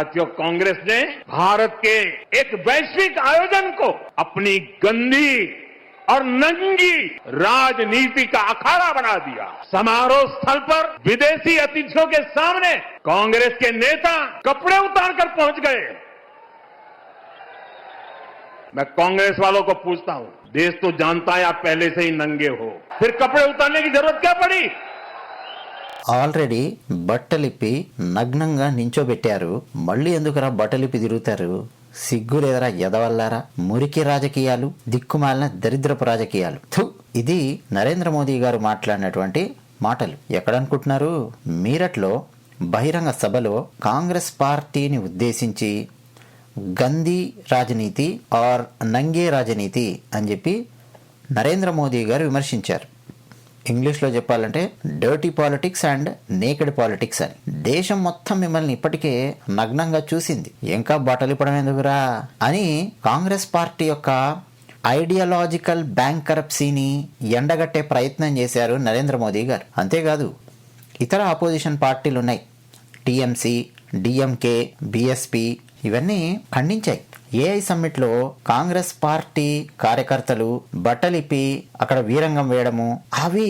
साथियों, कांग्रेस ने भारत के एक वैश्विक आयोजन को अपनी गंदी और नंगी राजनीति का अखाड़ा बना दिया। समारोह स्थल पर विदेशी अतिथियों के सामने कांग्रेस के नेता कपड़े उतारकर पहुंच गए। मैं कांग्रेस वालों को पूछता हूं, देश तो जानता है आप पहले से ही नंगे हो, फिर कपड़े उतारने की जरूरत क्या पड़ी? ఆల్రెడీ బట్టలిప్పి నగ్నంగా నించోబెట్టారు, మళ్ళీ ఎందుకురా బట్టలిప్పి తిరుగుతారు? సిగ్గు లేదరా ఎదవల్లారా? మురికి రాజకీయాలు, దిక్కుమాలిన దరిద్రపు రాజకీయాలు. ఇది నరేంద్ర మోదీ గారు మాట్లాడినటువంటి మాటలు. ఎక్కడనుకుంటున్నారు? మీరట్లో బహిరంగ సభలో కాంగ్రెస్ పార్టీని ఉద్దేశించి గందీ రాజనీతి ఆర్ నంగే రాజనీతి అని చెప్పి నరేంద్ర మోదీ గారు విమర్శించారు. ఇంగ్లీష్లో చెప్పాలంటే dirty politics and naked politics అని. దేశం మొత్తం మిమ్మల్ని ఇప్పటికే నగ్నంగా చూసింది, ఇంకా బట్టలిప్పడం ఎందుకురా అని కాంగ్రెస్ పార్టీ యొక్క ఐడియాలజికల్ బ్యాంకరప్సీని ఎండగట్టే ప్రయత్నం చేశారు నరేంద్ర మోదీ గారు. అంతేకాదు ఇతర ఆపోజిషన్ పార్టీలు ఉన్నాయి, టీఎంసీ, డిఎంకే, బిఎస్పి, ఇవన్నీ ఖండించాయి. ఏఐ సమ్మిట్లో కాంగ్రెస్ పార్టీ కార్యకర్తలు బట్టలిప్పి అక్కడ వీరంగం వేయడము అవి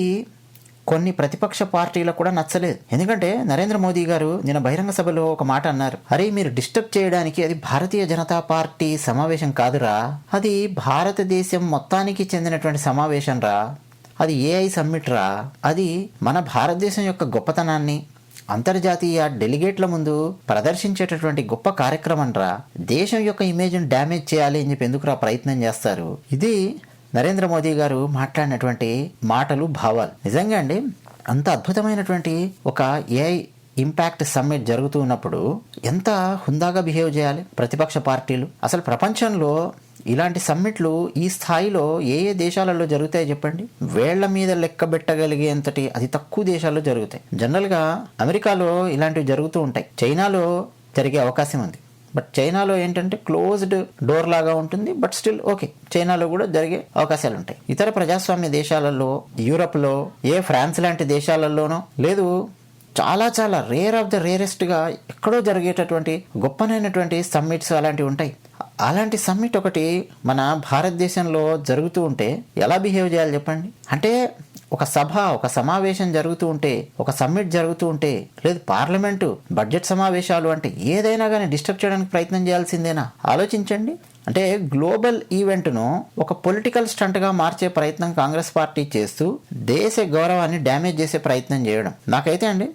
కొన్ని ప్రతిపక్ష పార్టీలకు కూడా నచ్చలేదు. ఎందుకంటే నరేంద్ర మోదీ గారు నిన్న బహిరంగ సభలో ఒక మాట అన్నారు, అరే మీరు డిస్టర్బ్ చేయడానికి అది భారతీయ జనతా పార్టీ సమావేశం కాదురా, అది భారతదేశం మొత్తానికి చెందినటువంటి సమావేశం రా, అది ఏఐ సమ్మిట్ రా, అది మన భారతదేశం యొక్క గొప్పతనాన్ని అంతర్జాతీయ డెలిగేట్ల ముందు ప్రదర్శించేటటువంటి గొప్ప కార్యక్రమం రా, దేశం యొక్క ఇమేజ్ని డ్యామేజ్ చేయాలి అని చెప్పి ఎందుకు ప్రయత్నం చేస్తారు? ఇది నరేంద్ర మోదీ గారు మాట్లాడినటువంటి మాటలు, భావాలు. నిజంగా అండి, అంత అద్భుతమైనటువంటి ఒక ఏఐ ఇంపాక్ట్ సమ్మిట్ జరుగుతూ ఉన్నప్పుడు ఎంత హుందాగా బిహేవ్ చేయాలి ప్రతిపక్ష పార్టీలు? అసలు ప్రపంచంలో ఇలాంటి సమ్మిట్లు ఈ స్థాయిలో ఏ ఏ దేశాలలో జరుగుతాయి చెప్పండి? వేళ్ల మీద లెక్క పెట్టగలిగేంతటి అతి తక్కువ దేశాల్లో జరుగుతాయి. జనరల్గా అమెరికాలో ఇలాంటివి జరుగుతూ ఉంటాయి, చైనాలో జరిగే అవకాశం ఉంది. బట్ చైనాలో ఏంటంటే క్లోజ్డ్ డోర్ లాగా ఉంటుంది, బట్ స్టిల్ ఓకే, చైనాలో కూడా జరిగే అవకాశాలు ఉంటాయి. ఇతర ప్రజాస్వామ్య దేశాలలో, యూరప్లో, ఫ్రాన్స్ లాంటి దేశాలలోనో లేదు, చాలా చాలా రేర్ ఆఫ్ ద రేరెస్ట్గా ఎక్కడో జరిగేటటువంటి గొప్పనైనటువంటి సమ్మిట్స్ అలాంటివి ఉంటాయి. అలాంటి సమ్మిట్ ఒకటి మన భారతదేశంలో జరుగుతూ ఉంటే ఎలా బిహేవ్ చేయాలి చెప్పండి? అంటే ఒక సభ, ఒక సమావేశం జరుగుతూ ఉంటే, ఒక సమ్మిట్ జరుగుతూ ఉంటే, లేదు పార్లమెంటు బడ్జెట్ సమావేశాలు అంటే ఏదైనా కానీ డిస్టర్బ్ చేయడానికి ప్రయత్నం చేయాల్సిందేనా? ఆలోచించండి. అంటే గ్లోబల్ ఈవెంట్ను ఒక పొలిటికల్ స్టంట్గా మార్చే ప్రయత్నం కాంగ్రెస్ పార్టీ చేస్తూ దేశ గౌరవాన్ని డ్యామేజ్ చేసే ప్రయత్నం చేయడం. నాకైతే అండి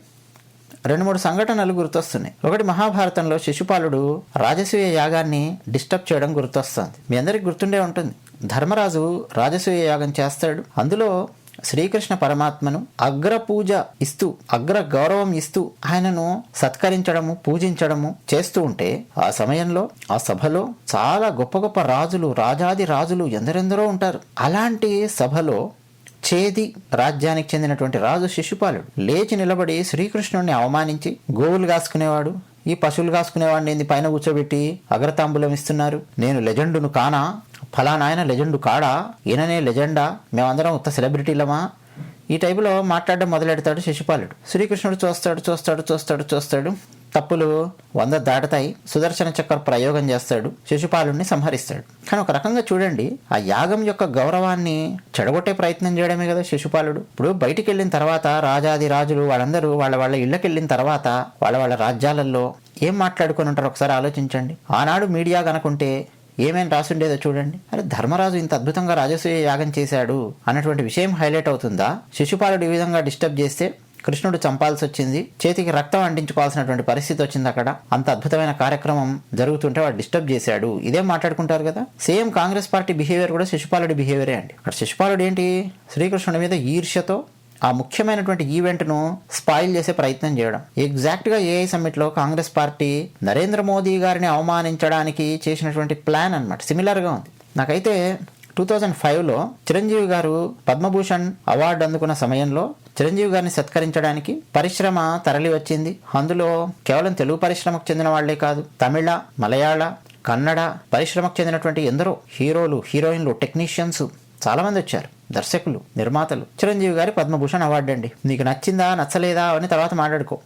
2-3 సంఘటనలు గుర్తొస్తున్నాయి. ఒకటి, మహాభారతంలో శిశుపాలుడు రాజసూయ యాగాన్ని డిస్టర్బ్ చేయడం గుర్తొస్తుంది. మీ అందరికి గుర్తుండే ఉంటుంది. ధర్మరాజు రాజసూయ యాగం చేస్తాడు. అందులో శ్రీకృష్ణ పరమాత్మను అగ్ర పూజ ఇస్తూ, అగ్ర గౌరవం ఇస్తూ ఆయనను సత్కరించడము, పూజించడము చేస్తూ ఉంటే ఆ సమయంలో ఆ సభలో చాలా గొప్ప గొప్ప రాజులు, రాజాది రాజులు ఎందరెందరో ఉంటారు. అలాంటి సభలో చేది రాజ్యానికి చెందినటువంటి రాజు శిశుపాలుడు లేచి నిలబడి శ్రీకృష్ణుడిని అవమానించి, గోవులు కాసుకునేవాడు, ఈ పశువులు కాసుకునేవాడిని ఏంది పైన కూర్చోబెట్టి అగ్రతాంబూలం ఇస్తున్నారు, నేను లెజెండును కానా, ఫలానా ఆయన లెజెండు కాడా, ఈయననే లెజెండా, మేమందరం ఉత్త సెలబ్రిటీలమా, ఈ టైపులో మాట్లాడడం మొదలెడతాడు శిశుపాలుడు. శ్రీకృష్ణుడు చూస్తాడు, తప్పులు 100 దాటుతాయి. సుదర్శన చక్ర ప్రయోగం చేస్తాడు, శిశుపాలుడిని సంహరిస్తాడు. కానీ ఒక రకంగా చూడండి, ఆ యాగం యొక్క గౌరవాన్ని చెడగొట్టే ప్రయత్నం చేయడమే కదా శిశుపాలుడు. ఇప్పుడు బయటికి వెళ్ళిన తర్వాత రాజాది రాజులు వాళ్ళందరూ వాళ్ళ ఇళ్ళకి వెళ్ళిన తర్వాత వాళ్ళ రాజ్యాలలో ఏం మాట్లాడుకొని ఉంటారు ఒకసారి ఆలోచించండి. ఆనాడు మీడియా కనుకుంటే ఏమేం రాసుండేదో చూడండి. అరే ధర్మరాజు ఇంత అద్భుతంగా రాజసూయ యాగం చేశాడు అన్నటువంటి విషయం హైలైట్ అవుతుందా? శిశుపాలుడు ఈ విధంగా డిస్టర్బ్ చేస్తే కృష్ణుడు చంపాల్సి వచ్చింది, చేతికి రక్తం అంటించుకోవాల్సినటువంటి పరిస్థితి వచ్చింది. అక్కడ అంత అద్భుతమైన కార్యక్రమం జరుగుతుంటే వాడు డిస్టర్బ్ చేశాడు, ఇదేం మాట్లాడుకుంటారు కదా. సేమ్ కాంగ్రెస్ పార్టీ బిహేవియర్ కూడా శిశుపాలుడి బిహేవియరే అండి. అక్కడ శిశుపాలుడు ఏంటి, శ్రీకృష్ణుడి మీద ఈర్ష్యతో ఆ ముఖ్యమైనటువంటి ఈవెంట్ను స్పాయిల్ చేసే ప్రయత్నం చేయడం. ఎగ్జాక్ట్గా ఏఐ సమ్మిట్లో కాంగ్రెస్ పార్టీ నరేంద్ర మోదీ గారిని అవమానించడానికి చేసినటువంటి ప్లాన్ అన్నమాట సిమిలర్గా ఉంది. నాకైతే 2005లో చిరంజీవి గారు పద్మభూషణ్ అవార్డు అందుకున్న సమయంలో చిరంజీవి గారిని సత్కరించడానికి పరిశ్రమ తరలి వచ్చింది. అందులో కేవలం తెలుగు పరిశ్రమకు చెందిన వాళ్లే కాదు, తమిళ, మలయాళ, కన్నడ పరిశ్రమకు చెందినటువంటి ఎందరో హీరోలు, హీరోయిన్లు, టెక్నీషియన్స్ చాలా మంది వచ్చారు, దర్శకులు, నిర్మాతలు. చిరంజీవి గారి పద్మభూషణ్ అవార్డు అండి. నీకు నచ్చిందా నచ్చలేదా అని తర్వాత మాట్లాడుకో,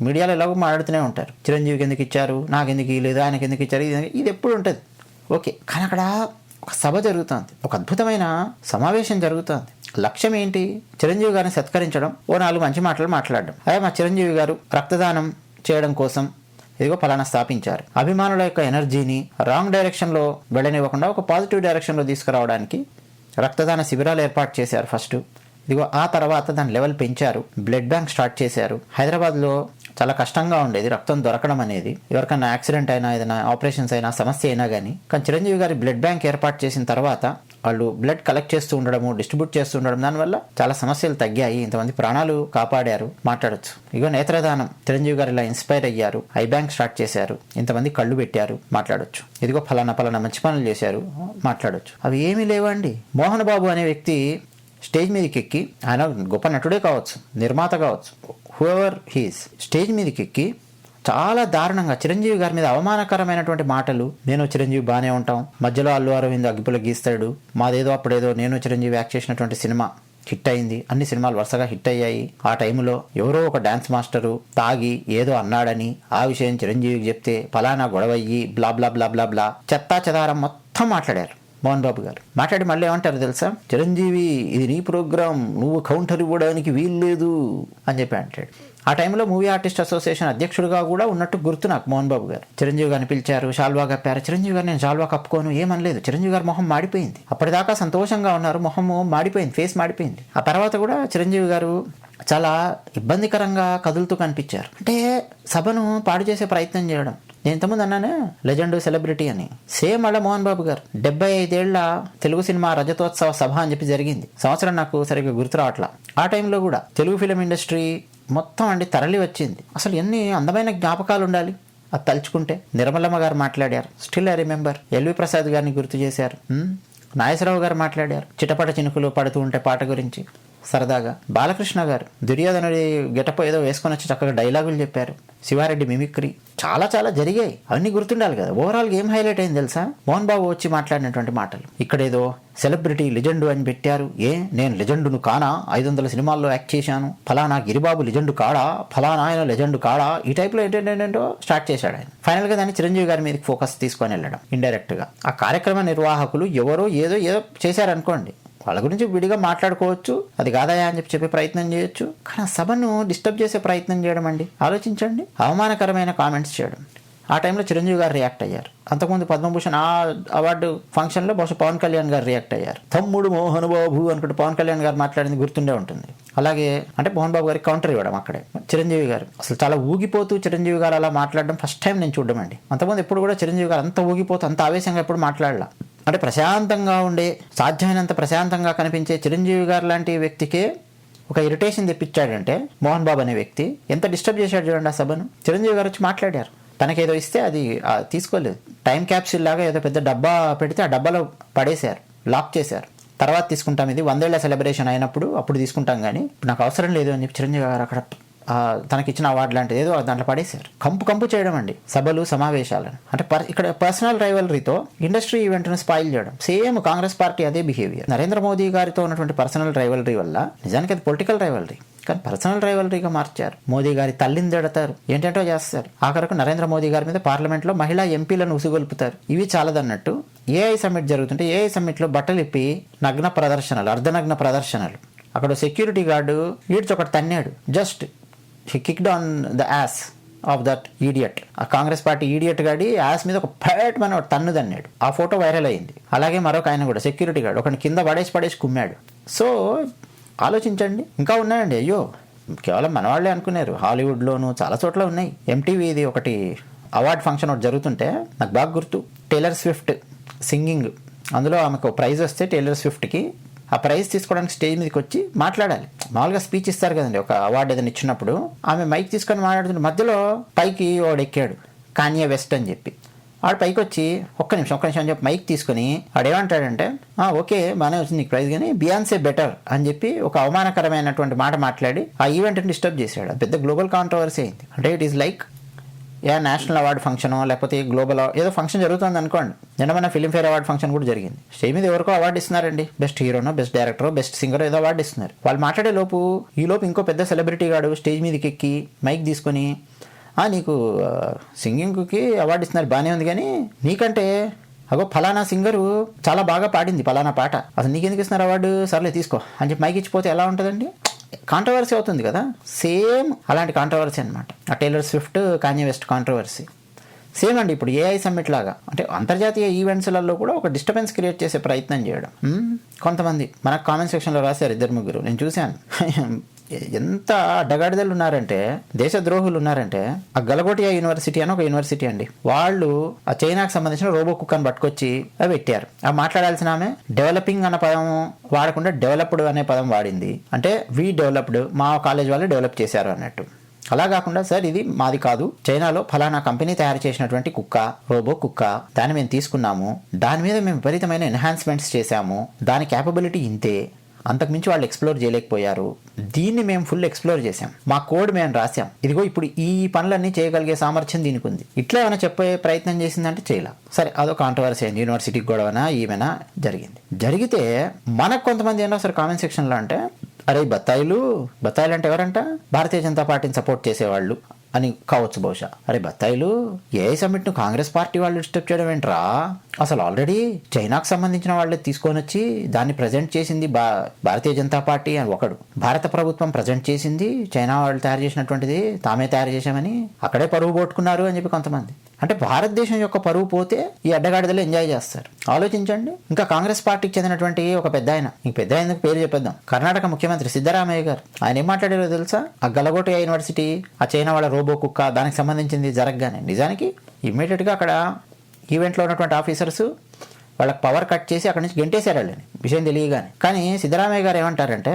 మీడియాలో ఎలాగో మాట్లాడుతూనే ఉంటారు, చిరంజీవికి ఎందుకు ఇచ్చారు, నాకు ఎందుకు ఇవ్వలేదు, ఆయనకి ఎందుకు ఇచ్చారు, ఇది ఎప్పుడు ఉంటుంది. ఓకే, కానీ అక్కడ ఒక సభ జరుగుతుంది, ఒక అద్భుతమైన సమావేశం జరుగుతుంది. లక్ష్యం ఏంటి? చిరంజీవి గారిని సత్కరించడం, ఓ 4 మంచి మాటలు మాట్లాడడం. అదే మా చిరంజీవి గారు రక్తదానం చేయడం కోసం ఇదిగో ఫలానా స్థాపించారు. అభిమానుల యొక్క ఎనర్జీని రాంగ్ డైరెక్షన్లో వెళ్ళనివ్వకుండా ఒక పాజిటివ్ డైరెక్షన్లో తీసుకురావడానికి రక్తదాన శిబిరాలు ఏర్పాటు చేశారు ఫస్ట్. ఇదిగో ఆ తర్వాత దాని లెవెల్ పెంచారు, బ్లడ్ బ్యాంక్ స్టార్ట్ చేశారు. హైదరాబాద్లో చాలా కష్టంగా ఉండేది రక్తం దొరకడం అనేది, ఎవరికైనా యాక్సిడెంట్ అయినా, ఏదైనా ఆపరేషన్స్ అయినా, సమస్య అయినా కానీ. కానీ చిరంజీవి గారి బ్లడ్ బ్యాంక్ ఏర్పాటు చేసిన తర్వాత వాళ్ళు బ్లడ్ కలెక్ట్ చేస్తూ ఉండడము, డిస్ట్రిబ్యూట్ చేస్తూ ఉండడం, దానివల్ల చాలా సమస్యలు తగ్గాయి, ఇంతమంది ప్రాణాలు కాపాడారు. మాట్లాడొచ్చు. ఇగో నేత్రదానం, చిరంజీవి గారు ఇలా ఇన్స్పైర్ అయ్యారు, ఐ బ్యాంక్ స్టార్ట్ చేశారు, ఇంతమంది కళ్ళు పెట్టారు, మాట్లాడొచ్చు. ఇదిగో ఫలానా మంచి పనులు చేశారు, మాట్లాడొచ్చు. అవి ఏమీ లేవండి. మోహన్ బాబు అనే వ్యక్తి స్టేజ్ మీదకి ఎక్కి, ఆయన గొప్ప నటుడే కావచ్చు, నిర్మాత కావచ్చు, హూఎవర్ హీస్, స్టేజ్ మీదకి ఎక్కి చాలా దారుణంగా చిరంజీవి గారి మీద అవమానకరమైనటువంటి మాటలు. నేను చిరంజీవి బాగానే ఉంటాం, మధ్యలో అల్లు అరవింద్ అగ్గిపుల గీస్తాడు, మాదేదో అప్పుడేదో నేను చిరంజీవి యాక్ట్ చేసినటువంటి సినిమా హిట్ అయింది, అన్ని సినిమాలు వరుసగా హిట్ అయ్యాయి. ఆ టైంలో ఎవరో ఒక డాన్స్ మాస్టరు తాగి ఏదో అన్నాడని ఆ విషయం చిరంజీవికి చెప్తే ఫలానా గొడవయ్యి బ్లా బ్లా బ్లా బ్లా బ్లా చెత్తా చెదారం మొత్తం మాట్లాడారు మోహన్ బాబు గారు. మాట్లాడి మళ్ళీ ఏమంటారు తెలుసా, చిరంజీవి ఇది నీ ప్రోగ్రాం, నువ్వు కౌంటర్ ఇవ్వడానికి వీల్లేదు అని చెప్పి అంటాడు. ఆ టైంలో మూవీ ఆర్టిస్ట్ అసోసియేషన్ అధ్యక్షుడిగా కూడా ఉన్నట్టు గుర్తు నాకు మోహన్ బాబు గారు. చిరంజీవి గారిని పిలిచారు, షాల్వా కప్పారు. చిరంజీవి గారు నేను షాల్వా కప్పుకోను ఏమనలేదు. చిరంజీవి గారు మొహం మాడిపోయింది. అప్పటిదాకా సంతోషంగా ఉన్నారు, మొహం మాడిపోయింది, ఫేస్ మాడిపోయింది. ఆ తర్వాత కూడా చిరంజీవి గారు చాలా ఇబ్బందికరంగా కదులుతూ కనిపించారు. అంటే సభను పాడు చేసే ప్రయత్నం చేయడం. నేను ఇంతకుముందు అన్నానే లెజెండ్ సెలబ్రిటీ అని, సేమ్ అలా మోహన్ బాబు గారు 75 ఏళ్ల తెలుగు సినిమా రజతోత్సవ సభ అని చెప్పి జరిగింది. సంవత్సరం నాకు సరిగ్గా గుర్తు రావట్లా. ఆ టైంలో కూడా తెలుగు ఫిలిం ఇండస్ట్రీ మొత్తం తరలి వచ్చింది. అసలు ఎన్ని అందమైన జ్ఞాపకాలు ఉండాలి అది తలుచుకుంటే. నిర్మలమ్మ గారు మాట్లాడారు, still I remember. L V Prasad గారిని గుర్తు చేశారు. నాగేశ్వరరావు గారు మాట్లాడారు చిటపట చినుకులు పడుతూ ఉంటే పాట గురించి సరదాగా. బాలకృష్ణ గారు దుర్యోధనుడి గెటప్ ఏదో వేసుకొని వచ్చి చక్కగా డైలాగులు చెప్పారు. శివారెడ్డి మిమిక్రీ చాలా చాలా జరిగాయి. అవన్నీ గుర్తుండాలి కదా. ఓవరాల్గా ఏం హైలైట్ అయింది తెలుసా, మోహన్ బాబు వచ్చి మాట్లాడినటువంటి మాటలు. ఇక్కడేదో సెలబ్రిటీ లెజెండ్ అని పెట్టారు. నేను లెజెండును కానా, 500 సినిమాల్లో యాక్ట్ చేశాను, ఫలానా గిరిబాబు లెజెండ్ కాడా, ఫలానా ఆయన లెజెండ్ కాడా, ఈ టైప్లో ఏంటంటో స్టార్ట్ చేశాడు ఆయన. ఫైనల్గా దాన్ని చిరంజీవి గారి మీదకి ఫోకస్ తీసుకొని వెళ్ళడం ఇండైరెక్ట్ గా. ఆ కార్యక్రమ నిర్వాహకులు ఎవరో ఏదో చేశారనుకోండి, వాళ్ళ గురించి విడిగా మాట్లాడుకోవచ్చు, అది కాదయా అని చెప్పే ప్రయత్నం చేయొచ్చు. కానీ ఆ సభను డిస్టర్బ్ చేసే ప్రయత్నం చేయడం అండి, ఆలోచించండి. అవమానకరమైన కామెంట్స్ చేయడం. ఆ టైంలో చిరంజీవి గారు రియాక్ట్ అయ్యారు. అంతకుముందు పద్మభూషణ్ ఆ అవార్డు ఫంక్షన్లో బహుశా పవన్ కళ్యాణ్ గారు రియాక్ట్ అయ్యారు. తమ్ముడు మోహన్ బాబు అనుకుంటే పవన్ కళ్యాణ్ గారు మాట్లాడింది గుర్తుండే ఉంటుంది. అలాగే అంటే మోహన్ బాబు గారికి కౌంటర్ ఇవ్వడం అక్కడే. చిరంజీవి గారు అసలు చాలా ఊగిపోతూ చిరంజీవి గారు అలా మాట్లాడడం ఫస్ట్ టైం నేను చూడడం అండి. అంతకుముందు ఎప్పుడు కూడా చిరంజీవి గారు అంత ఊగిపోతూ అంత ఆవేశంగా ఎప్పుడు మాట్లాడలా. అంటే ప్రశాంతంగా ఉండే, సాధ్యమైనంత ప్రశాంతంగా కనిపించే చిరంజీవి గారు లాంటి వ్యక్తికే ఒక ఇరిటేషన్ తెప్పించాడంటే మోహన్ బాబు అనే వ్యక్తి ఎంత డిస్టర్బ్ చేశాడు చూడండి ఆ సభను. చిరంజీవి గారు వచ్చి మాట్లాడారు, తనకేదో ఇస్తే అది తీసుకోలేదు. టైం క్యాప్సూల్ లాగా ఏదో పెద్ద డబ్బా పెడితే ఆ డబ్బాలో పడేశారు, లాక్ చేశారు. తర్వాత తీసుకుంటాం, ఇది 100 ఏళ్ల సెలబ్రేషన్ అయినప్పుడు అప్పుడు తీసుకుంటాం, కానీ నాకు అవసరం లేదు అని చెప్పి చిరంజీవి గారు అక్కడ తనకిచ్చిన అవార్డు లాంటిది ఏదో దాంట్లో పడేశారు. కంపు చేయడం అండి సభలు సమావేశాలను. అంటే ఇక్కడ పర్సనల్ రైవలరీతో ఇండస్ట్రీ ఈవెంట్ను స్పాయిల్ చేయడం. సేమ్ కాంగ్రెస్ పార్టీ అదే బిహేవియర్. నరేంద్ర మోదీ గారితో ఉన్నటువంటి పర్సనల్ రైవలరీ వల్ల నిజానికి అది పొలిటికల్ రైవలరీ, కానీ పర్సనల్ రైవలరీగా మార్చారు. మోదీ గారి తల్లిని తిడతారు, ఏంటంటో చేస్తారు. ఆఖరకు నరేంద్ర మోదీ గారి మీద పార్లమెంట్లో మహిళా ఎంపీలను ఉసిగొల్పుతారు. ఇవి చాలదన్నట్టు ఏఐ సమ్మిట్ జరుగుతుంటే ఏఐ సమ్మిట్లో బట్టలు ఇప్పి నగ్న ప్రదర్శనలు, అర్ధనగ్న ప్రదర్శనలు. అక్కడ సెక్యూరిటీ గార్డు ఈడ్చొకటి తన్నాడు. Just he kicked on the ass of that idiot. ఆ కాంగ్రెస్ పార్టీ ఈడియట్ గాడి యాస్ మీద ఒక ఫ్యాట్ మన తన్ను తన్నాడు. ఆ ఫోటో వైరల్ అయింది. అలాగే మరొక ఆయన కూడా సెక్యూరిటీ గార్డు ఒకని కింద పడేసి కుమ్మాడు. సో ఆలోచించండి, ఇంకా ఉన్నాయండి. అయ్యో కేవలం మన వాళ్ళే అనుకున్నారు, హాలీవుడ్లోనూ చాలా చోట్ల ఉన్నాయి. ఎంటీవీది ఒకటి అవార్డ్ ఫంక్షన్ ఒకటి జరుగుతుంటే నాకు బాగా గుర్తు, టేలర్ స్విఫ్ట్ సింగింగ్. అందులో ఆమెకు ప్రైజ్ వస్తే టేలర్ స్విఫ్ట్కి ఆ ప్రైజ్ తీసుకోవడానికి స్టేజ్ మీదకి వచ్చి మాట్లాడాలి. మామూలుగా స్పీచ్ ఇస్తారు కదండి ఒక అవార్డు ఏదైనా ఇచ్చినప్పుడు. ఆమె మైక్ తీసుకొని మాట్లాడుతుంటే మధ్యలో పైకి వాడు ఎక్కాడు, కాన్యే వెస్ట్ అని చెప్పి. వాడు పైకి వచ్చి ఒక్క నిమిషం అని చెప్పి మైక్ తీసుకుని వాడు ఏమంటాడంటే, ఓకే బాగానే వచ్చింది నీకు ప్రైజ్, కానీ బియాన్సే బెటర్ అని చెప్పి ఒక అవమానకరమైనటువంటి మాట మాట్లాడి ఆ ఈవెంట్ని డిస్టర్బ్ చేశాడు. పెద్ద గ్లోబల్ కాంట్రవర్సీ అయింది. అంటే it is like national award function లేకపోతే గ్లోబల్ ఏదో ఫంక్షన్ జరుగుతుంది అనుకోండి. నిన్న మన ఫిల్మ్ఫేర్ అవార్డు ఫంక్షన్ కూడా జరిగింది. స్టేజ్ మీద ఎవరికో అవార్డు ఇస్తున్నారండి, బెస్ట్ హీరోనో బెస్ట్ డైరెక్టరో బెస్ట్ సింగరో ఏదో అవార్డు ఇస్తున్నారు. వాళ్ళు మాట్లాడే లోపు ఇంకో పెద్ద సెలబ్రిటీ గాడు స్టేజ్ మీదకి ఎక్కి మైక్ తీసుకొని నీకు సింగింగ్కి అవార్డు ఇస్తున్నారు బాగానే ఉంది, కానీ నీకంటే అగో ఫలానా సింగరు చాలా బాగా పాడింది ఫలానా పాట, అసలు నీకెందుకు ఇస్తున్నారు అవార్డు, సర్లే తీసుకో అని చెప్పి మైక్ ఇచ్చిపోతే ఎలా ఉంటుందండి? కాంట్రవర్సీ అవుతుంది కదా. సేమ్ అలాంటి కాంట్రవర్సీ అనమాట ఆ Taylor Swift Kanye West controversy. Same అండి ఇప్పుడు ఏఐ సమ్మిట్ లాగా, అంటే అంతర్జాతీయ ఈవెంట్స్లలో కూడా ఒక డిస్టర్బెన్స్ క్రియేట్ చేసే ప్రయత్నం చేయడం. కొంతమంది మనకు కామెంట్ సెక్షన్లో రాశారు 2-3 నేను చూశాను. ఎంత అడ్డగాడిదలు ఉన్నారంటే, దేశద్రోహులు ఉన్నారంటే, ఆ గలగోటియా యూనివర్సిటీ అని ఒక యూనివర్సిటీ అండి, వాళ్ళు ఆ చైనాకు సంబంధించిన రోబో కుక్కను పట్టుకొచ్చి పెట్టారు. ఆ మాట్లాడాల్సిన ఆమె డెవలపింగ్ అన్న పదం వాడకుండా డెవలప్డ్ అనే పదం వాడింది. అంటే వీ డెవలప్డ్, మా కాలేజ్ వాళ్ళు డెవలప్ చేశారు అన్నట్టు. అలా కాకుండా సార్ ఇది మాది కాదు, చైనాలో ఫలానా కంపెనీ తయారు చేసినటువంటి కుక్క, రోబో కుక్క, దాన్ని మేము తీసుకున్నాము, దాని మీద మేము విపరీతమైన ఎన్హాన్స్మెంట్స్ చేశాము, దాని క్యాపబిలిటీ ఇంతే, అంతకుమించి వాళ్ళు ఎక్స్ప్లోర్ చేయలేకపోయారు, దీన్ని మేము ఫుల్ ఎక్స్ప్లోర్ చేసాం, మా కోడ్ మేము రాసాం, ఇదిగో ఇప్పుడు ఈ పనులన్నీ చేయగలిగే సామర్థ్యం దీనికి ఉంది. ఇట్లా ఏమైనా చెప్పే ప్రయత్నం చేసిందంటే చేయలే. సరే అదో కాంట్రవర్సీ అయింది, యూనివర్సిటీకి గొడవనా ఈమెనా జరిగితే మనకు కొంతమంది ఏంటో సరే కామెంట్ సెక్షన్లో అంటే, అరే బత్తాయిలు అంటే ఎవరంట, భారతీయ జనతా పార్టీని సపోర్ట్ చేసేవాళ్ళు అని కావచ్చు బహుశా. అరే బత్తాయిలు ఏఐ సమ్మిట్ను కాంగ్రెస్ పార్టీ వాళ్ళు డిస్టర్బ్ చేయడం ఏంట్రా, అసలు ఆల్రెడీ చైనాకు సంబంధించిన వాళ్ళే తీసుకొని వచ్చి దాన్ని ప్రజెంట్ చేసింది భారతీయ జనతా పార్టీ అని ఒకడు, భారత ప్రభుత్వం ప్రజెంట్ చేసింది చైనా వాళ్ళు తయారు చేసినటువంటిది తామే తయారు చేశామని అక్కడే పరువు పోట్టుకున్నారు అని చెప్పి కొంతమంది. అంటే భారతదేశం యొక్క పరువు పోతే ఈ అడ్డగాడిదలు ఎంజాయ్ చేస్తారు. ఆలోచించండి. ఇంకా కాంగ్రెస్ పార్టీకి చెందినటువంటి ఒక పెద్ద ఆయన, ఇంక పెద్ద ఆయనకు పేరు చెప్పేద్దాం, కర్ణాటక ముఖ్యమంత్రి సిద్ధరామయ్య గారు, ఆయన ఏం మాట్లాడారో తెలుసా? ఆ గలగోటియా యూనివర్సిటీ, ఆ చైనా వాళ్ళ రోబో కుక్క, దానికి సంబంధించింది జరగగానే నిజానికి ఇమ్మీడియట్గా అక్కడ ఈవెంట్లో ఉన్నటువంటి ఆఫీసర్స్ వాళ్ళకి పవర్ కట్ చేసి అక్కడి నుంచి గెంటేశారు వాళ్ళని, విషయం తెలియగానే. కానీ సిద్ధరామయ్య గారు ఏమంటారంటే,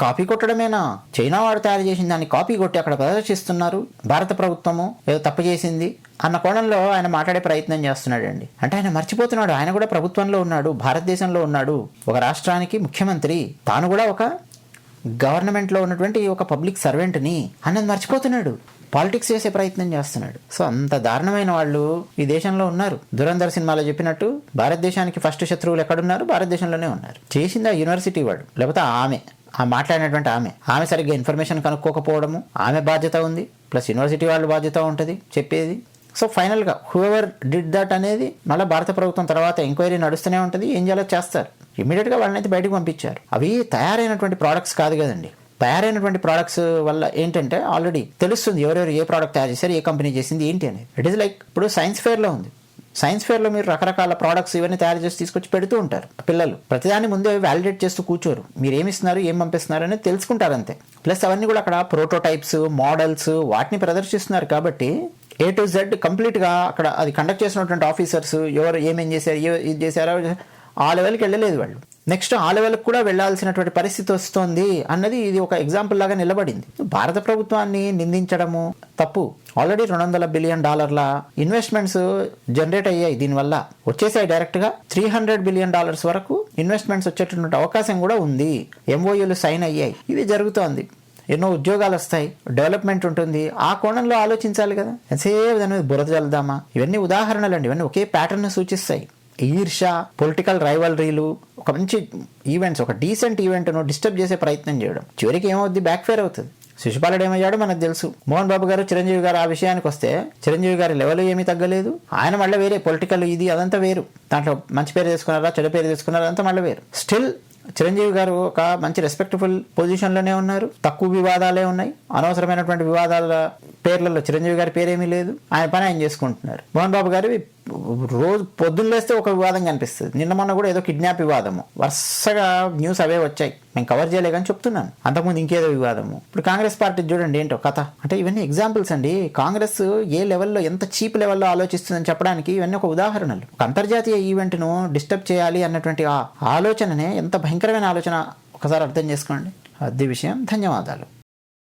కాపీ కొట్టడమేనా, చైనా వాడు తయారు చేసిన దాన్ని కాపీ కొట్టి అక్కడ ప్రదర్శిస్తున్నారు, భారత ప్రభుత్వము ఏదో తప్పు చేసింది అన్న కోణంలో ఆయన మాట్లాడే ప్రయత్నం చేస్తున్నాడండి. అంటే ఆయన మర్చిపోతున్నాడు, ఆయన కూడా ప్రభుత్వంలో ఉన్నాడు, భారతదేశంలో ఉన్నాడు, ఒక రాష్ట్రానికి ముఖ్యమంత్రి, తాను కూడా ఒక గవర్నమెంట్లో ఉన్నటువంటి ఒక పబ్లిక్ సర్వెంట్ని అన్నది మర్చిపోతున్నాడు, పాలిటిక్స్ చేసే ప్రయత్నం చేస్తున్నాడు. సో అంత దారుణమైన వాళ్ళు ఈ దేశంలో ఉన్నారు. దురంధర్ సినిమాలో చెప్పినట్టు భారతదేశానికి ఫస్ట్ శత్రువులు ఎక్కడున్నారు, భారతదేశంలోనే ఉన్నారు. చేసింది ఆ యూనివర్సిటీ వాడు, లేకపోతే ఆ మాట్లాడినటువంటి ఆమె సరిగ్గా ఇన్ఫర్మేషన్ కనుక్కోకపోవడము ఆమె బాధ్యత ఉంది, ప్లస్ యూనివర్సిటీ వాళ్ళు బాధ్యత ఉంటుంది చెప్పేది. సో ఫైనల్గా హూఎవర్ డిడ్ దట్ అనేది మళ్ళీ భారత ప్రభుత్వం తర్వాత ఎంక్వైరీ నడుస్తూనే ఉంటుంది, ఏం చేయాలో చేస్తారు. ఇమ్మీడియట్గా వాళ్ళనైతే బయటకు పంపించారు. అవి తయారైనటువంటి ప్రోడక్ట్స్ కాదు కదండి. తయారైనటువంటి ప్రోడక్ట్స్ వల్ల ఏంటంటే ఆల్రెడీ తెలుస్తుంది ఎవరెవరు ఏ ప్రోడక్ట్ తయారు చేశారు, ఏ కంపెనీ చేసింది ఏంటి అనేది. ఇట్ ఈస్ లైక్ ఇప్పుడు సైన్స్ ఫేర్లో ఉంది, సైన్స్ ఫేర్లో మీరు రకరకాల ప్రోడక్ట్స్ ఇవన్నీ తయారు చేసి తీసుకొచ్చి పెడుతూ ఉంటారు పిల్లలు. ప్రతిదాన్ని ముందే వ్యాలిడేట్ చేస్తూ కూర్చోరు, మీరు ఏమి ఇస్తున్నారు ఏం పంపిస్తున్నారు అనేది తెలుసుకుంటారు అంతే. ప్లస్ అవన్నీ కూడా అక్కడ ప్రోటోటైప్స్, మోడల్స్ వాటిని ప్రదర్శిస్తున్నారు కాబట్టి A to Z కంప్లీట్గా అక్కడ అది కండక్ట్ చేసినటువంటి ఆఫీసర్స్ ఎవరు ఏమేం చేశారు, ఇది చేశారో ఆ లెవెల్కి వెళ్ళలేదు వాళ్ళు. నెక్స్ట్ ఆ లెవెల్కి కూడా వెళ్లాల్సినటువంటి పరిస్థితి వస్తుంది అన్నది ఇది ఒక ఎగ్జాంపుల్ లాగా నిలబడింది. భారత ప్రభుత్వాన్ని నిందించడము తప్పు. ఆల్రెడీ $200 బిలియన్ ఇన్వెస్ట్మెంట్స్ జనరేట్ అయ్యాయి, దీనివల్ల వచ్చేసాయి డైరెక్ట్గా $300 బిలియన్ వరకు ఇన్వెస్ట్మెంట్స్ వచ్చేటటువంటి అవకాశం కూడా ఉంది. MOUలు సైన్ అయ్యాయి, ఇది జరుగుతోంది, ఎన్నో ఉద్యోగాలు వస్తాయి, డెవలప్మెంట్ ఉంటుంది. ఆ కోణంలో ఆలోచించాలి కదా, ఎంతసేపు దాని మీద బురద చల్లుదామా. ఇవన్నీ ఉదాహరణలు అండి, ఇవన్నీ ఒకే ప్యాటర్న్ సూచిస్తాయి. ఈర్ష, పొలిటికల్ రైవల్రీలు, ఒక మంచి ఈవెంట్స్, ఒక డీసెంట్ ఈవెంట్ను డిస్టర్బ్ చేసే ప్రయత్నం చేయడం చివరికి ఏమవుద్ది, బ్యాక్ ఫైర్ అవుతుంది. శిశుపాలుడు ఏమయ్యాడో మనకు తెలుసు. మోహన్ బాబు గారు, చిరంజీవి గారు ఆ విషయానికి వస్తే చిరంజీవి గారి లెవెల్ ఏమీ తగ్గలేదు. ఆయన మళ్ళీ వేరే పొలిటికల్ ఇది అదంతా వేరు, దాంట్లో మంచి పేరు తీసుకున్నారా చెడు పేరు తీసుకున్నారా అదంతా మళ్ళీ వేరు. స్టిల్ చిరంజీవి గారు ఒక మంచి రెస్పెక్టబుల్ పొజిషన్లోనే ఉన్నారు, తక్కువ వివాదాలే ఉన్నాయి, అనవసరమైనటువంటి వివాదాల పేర్లలో చిరంజీవి గారి పేరేమీ లేదు, ఆయన పని ఆయన చేసుకుంటున్నారు. మోహన్ బాబు గారు రోజు పొద్దున్న లేస్తే ఒక వివాదం కనిపిస్తుంది. నిన్న మొన్న కూడా ఏదో కిడ్నాప్ వివాదము, వరుసగా న్యూస్ అవే వచ్చాయి, మేము కవర్ చేయలేదని చెప్తున్నాను. అంతకుముందు ఇంకేదో వివాదము. ఇప్పుడు కాంగ్రెస్ పార్టీ చూడండి ఏంటో కథ. అంటే ఇవన్నీ ఎగ్జాంపుల్స్ అండి. కాంగ్రెస్ ఏ లెవెల్లో, ఎంత చీప్ లెవెల్లో ఆలోచిస్తుందని చెప్పడానికి ఇవన్నీ ఒక ఉదాహరణలు. ఒక అంతర్జాతీయ ఈవెంట్ను డిస్టర్బ్ చేయాలి అన్నటువంటి ఆ ఆలోచననే ఎంత భయంకరమైన ఆలోచన ఒకసారి అర్థం చేసుకోండి. అది విషయం. ధన్యవాదాలు.